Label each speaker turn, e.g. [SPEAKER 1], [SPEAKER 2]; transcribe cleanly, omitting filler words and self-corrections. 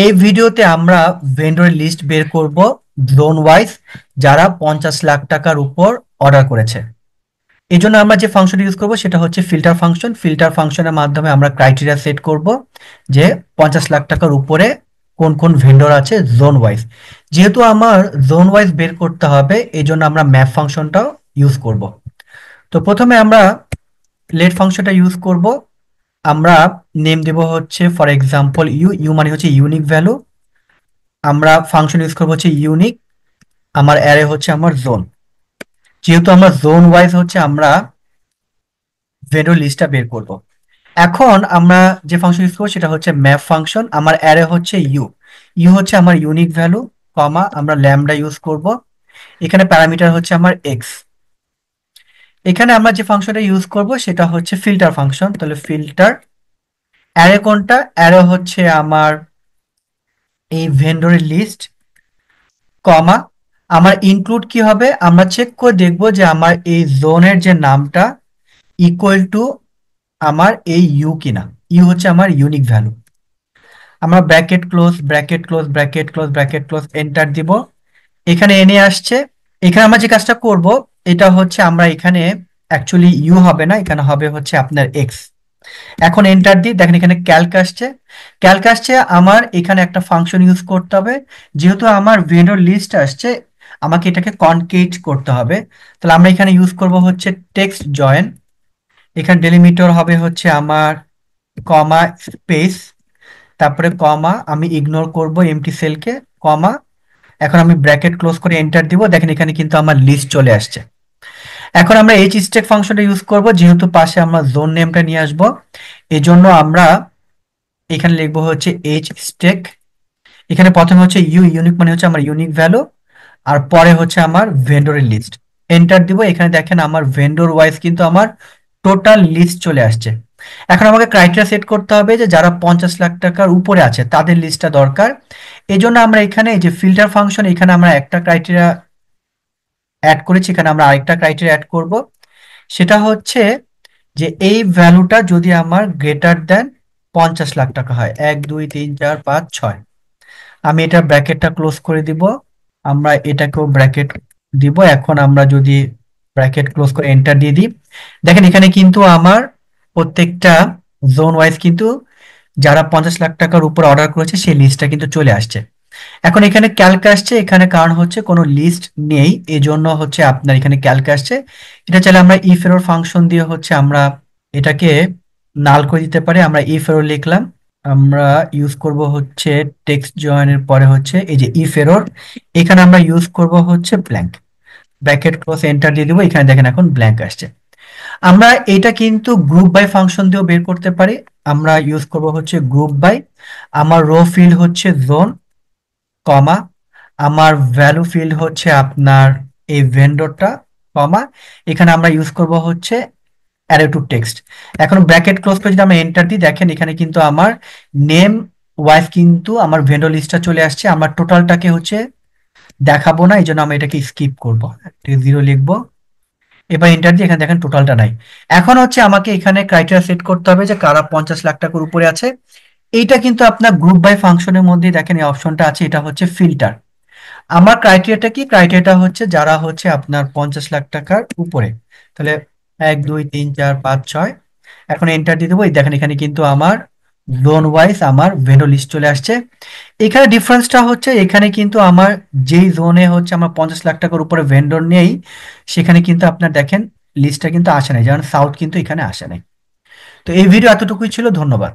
[SPEAKER 1] এই ভিডিওতে আমরা ভেন্ডর লিস্ট বের করব জোন ওয়াইজ, যারা 50 লাখ টাকার উপর অর্ডার করেছে। এই জন্য আমরা যে ফাংশন ইউজ করব সেটা হচ্ছে ফিল্টার ফাংশন। ফিল্টার ফাংশনের মাধ্যমে আমরা ক্রাইটেরিয়া সেট করব যে 50 লাখ টাকার উপরে কোন কোন ভেন্ডর আছে জোন ওয়াইজ। যেহেতু আমার জোন ওয়াইজ বের করতে হবে, এই জন্য আমরা ম্যাপ ফাংশনটাও ইউজ করব। তো প্রথমে আমরা লেট ফাংশনটা ইউজ করব। আমরা নেম দেব হচ্ছে ফর এক্সাম্পল ইউ। ইউ মানে হচ্ছে ইউনিক ভ্যালু। আমরা ফাংশন ইউজ করবো হচ্ছে ইউনিক। আমার অ্যারে হচ্ছে আমার জোন। যেহেতু আমরা জোন ওয়াইজ হচ্ছে আমরা ভেন্ডর লিস্টটা বের করব। এখন আমরা যে ফাংশন ইউজ করবো সেটা হচ্ছে ম্যাপ ফাংশন। আমার অ্যারে হচ্ছে ইউ। ইউ হচ্ছে আমার ইউনিক ভ্যালু, কমা আমরা ল্যামডা ইউজ করব। এখানে প্যারামিটার হচ্ছে আমার এক্স। এখানে আমরা যে ফাংশনটা ইউজ করব সেটা হচ্ছে ফিল্টার ফাংশন। তাহলে ফিল্টার অ্যারে কোনটা? অ্যারে হচ্ছে আমার এই ভেন্ডরের লিস্ট, কমা আমার ইনক্লুড কি হবে, আমরা চেক করে দেখব যে আমার এই জোনের যে নামটা ইকুয়াল টু আমার এই ইউ কিনা। ইউ হচ্ছে আমার ইউনিক ভ্যালু। আমরা bracket close, bracket close, bracket close, bracket close, enter দিব। এখানে এনে আসছে। এখানে আমরা যে কাজটা করব এটা হচ্ছে আমরা এখানে অ্যাকচুয়ালি ইউ হবে না, এখানে হবে হচ্ছে আপনার এক্স। এখন এন্টার দিই, দেখেন এখানে ক্যালক আসছে। ক্যালক আসছে, আমার এখানে একটা ফাংশন ইউজ করতে হবে। যেহেতু আমার ভেন্ডর লিস্ট আসছে, আমাকে এটাকে কনকেট করতে হবে। তাহলে আমরা এখানে ইউজ করব হচ্ছে টেক্সট জয়েন। এখানে ডেলিমিটার হবে হচ্ছে আমার কমা স্পেস, তারপরে কমা আমি ইগনোর করব এমটি সেলকে, কমা। এখন আমি ব্র্যাকেট ক্লোজ করে এন্টার দিব। দেখেন এখানে কিন্তু আমার লিস্ট চলে আসছে। এখন আমরা এইচ স্টেক ফাংশনটা ইউজ করব, যেহেতু পাশে আমরা জোন নেমটা নিয়ে আসব। এজন্য আমরা এখানে লিখবো হচ্ছে এইচ স্টেক। এখানে প্রথমে হচ্ছে ইউ, ইউনিক মানে হচ্ছে আমার ইউনিক ভ্যালু, আর পরে হচ্ছে আমার ভেন্ডরের লিস্ট। এন্টার দিব। এখানে দেখেন আমার ভেন্ডর ওয়াইজ কিন্তু আমার টোটাল লিস্ট চলে আসছে। এখন আমাকে ক্রাইটেরিয়া সেট করতে হবে যে যারা 50 লাখ টাকার উপরে আছে তাদের লিস্টটা দরকার। এই জন্য আমরা এখানে এই যে ফিল্টার ফাংশন, এখানে আমরা একটা ক্রাইটেরিয়া অ্যাড করেছি, এখানে আমরা আরেকটা ক্রাইটেরিয়া অ্যাড করব। সেটা হচ্ছে যে এই ভ্যালুটা যদি আমার গ্রেটার দেন 50 লাখ টাকা হয়, 1 2 3 4 5 6। আমি এটা ব্র্যাকেটটা ক্লোজ করে দিব। আমরা এটাকেও ব্র্যাকেট দিব। এখন আমরা যদি ব্র্যাকেট ক্লোজ করে এন্টার দিয়ে দিই, দেখেন এখানে কিন্তু আমার প্রত্যেকটা জোন ওয়াইজ কিন্তু যারা 50 লাখ টাকার উপর অর্ডার করেছে সেই লিস্টটা কিন্তু চলে আসছে। এখন এখানে ক্যালক আসছে, এখানে কারণ হচ্ছে কোনো লিস্ট নেই, এই জন্য হচ্ছে আপনার এখানে ক্যালক আসছে। এটা চাইলে আমরা ইফ এরর ফাংশন দিয়ে হচ্ছে আমরা এটাকে নাল করে দিতে পারি। আমরা ইফ এরর লিখলাম। আমরা ইউজ করব হচ্ছে টেক্সট জয়েনের পরে হচ্ছে এই যে ইফ এরর। এখানে আমরা ইউজ করব হচ্ছে ব্ল্যাঙ্ক। ব্র্যাকেট ক্লোজ এন্টার দিয়ে দিব। এখানে দেখেন এখন ব্ল্যাঙ্ক আসছে। আমরা এটা কিন্তু গ্রুপ বাই ফাংশন দিয়েও বের করতে পারি। আমরা ইউজ করব হচ্ছে গ্রুপ বাই। আমার রো ফিল্ড হচ্ছে জোন, কমা আমার ভ্যালু ফিল্ড হচ্ছে আপনার এই ভেন্ডরটা, কমা এখানে আমরা ইউজ করব হচ্ছে অ্যারে টু টেক্সট। এখন ব্র্যাকেট ক্লোজ করে যদি আমরা এন্টার দিই, দেখেন এখানে কিন্তু আমার নেম ওয়াইজ কিন্তু আমার ভেন্ডর লিস্টটা চলে আসছে। আমার টোটালটাকে হচ্ছে দেখাবো না, এই জন্য আমি এটাকে স্কিপ করবো, জিরো লিখবো। এবার এন্টার দিয়ে এখানে দেখেন টোটালটা নাই। এখন হচ্ছে আমাকে এখানে ক্রাইটেরিয়া সেট করতে হবে যে কারা 50 লাখ টাকার উপরে আছে। এইটা কিন্তু আপনার গ্রুপ বাই ফাংশনের মধ্যে দেখেন এই অপশনটা আছে, এটা হচ্ছে ফিল্টার। আমার ক্রাইটেরিয়াটা কি? ক্রাইটেরিয়াটা হচ্ছে যারা হচ্ছে আপনার 50 লাখ টাকার উপরে। তাহলে 1 2 3 4 5 6। এখন এন্টার দিয়ে দেবো। এই দেখেন এখানে কিন্তু আমার জোন ওয়াইজ আমার ভেন্ডর লিস্ট চলে আসছে। এখানে ডিফারেন্সটা হচ্ছে এখানে কিন্তু আমার যেই জোনে হচ্ছে আমার 50 লাখ টাকার উপরে ভেন্ডর নেই, সেখানে কিন্তু আপনার দেখেন লিস্টটা কিন্তু আসে নাই, যেমন সাউথ কিন্তু এখানে আসে নাই। তো এই ভিডিও এতটুকুই ছিল, ধন্যবাদ।